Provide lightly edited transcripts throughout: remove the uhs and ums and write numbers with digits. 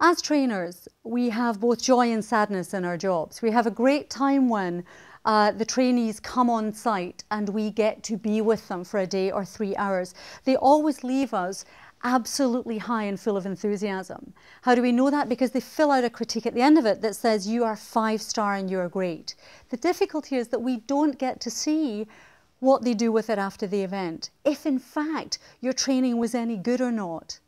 As trainers, we have both joy and sadness in our jobs. We have a great time when the trainees come on site and we get to be with them for a day or 3 hours. They always leave us absolutely high and full of enthusiasm. How do we know that? Because they fill out a critique at the end of it that says you are 5-star and you're great. The difficulty is that we don't get to see what they do with it after the event, if in fact your training was any good or not.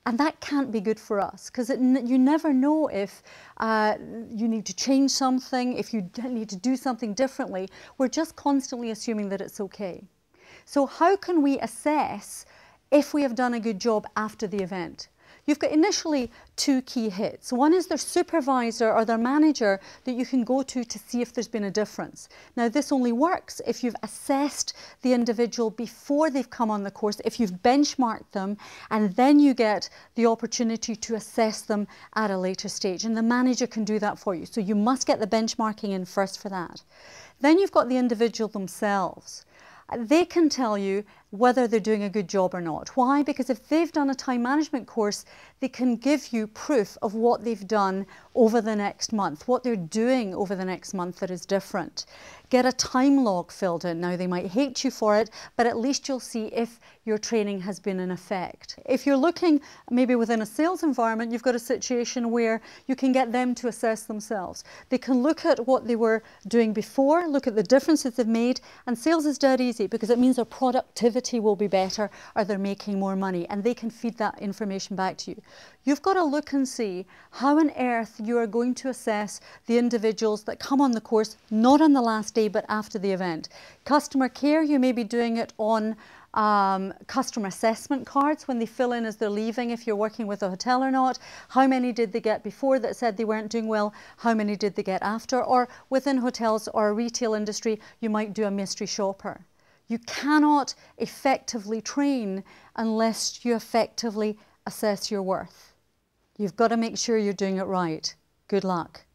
And that can't be good for us, because you never know if you need to change something, if you need to do something differently. We're just constantly assuming that it's okay. So how can we assess if we have done a good job after the event? You've got initially 2 key hits. One is their supervisor or their manager that you can go to see if there's been a difference. Now, this only works if you've assessed the individual before they've come on the course, if you've benchmarked them, and then you get the opportunity to assess them at a later stage. And the manager can do that for you. So you must get the benchmarking in first for that. Then you've got the individual themselves. They can tell you whether they're doing a good job or not. Why? Because if they've done a time management course, they can give you proof of what they've done over the next month, what they're doing over the next month that is different. Get a time log filled in. Now, they might hate you for it, but at least you'll see if your training has been in effect. If you're looking maybe within a sales environment, you've got a situation where you can get them to assess themselves. They can look at what they were doing before, look at the differences they've made, and sales is dead easy because it means their productivity will be better or they're making more money, and they can feed that information back to you. You've got to look and see how on earth you are going to assess the individuals that come on the course, not on the last day, but after the event. Customer care, you may be doing it on customer assessment cards when they fill in as they're leaving, if you're working with a hotel or not. How many did they get before that said they weren't doing well? How many did they get after? Or within hotels or a retail industry, you might do a mystery shopper. You cannot effectively train unless you effectively assess your worth. You've got to make sure you're doing it right. Good luck.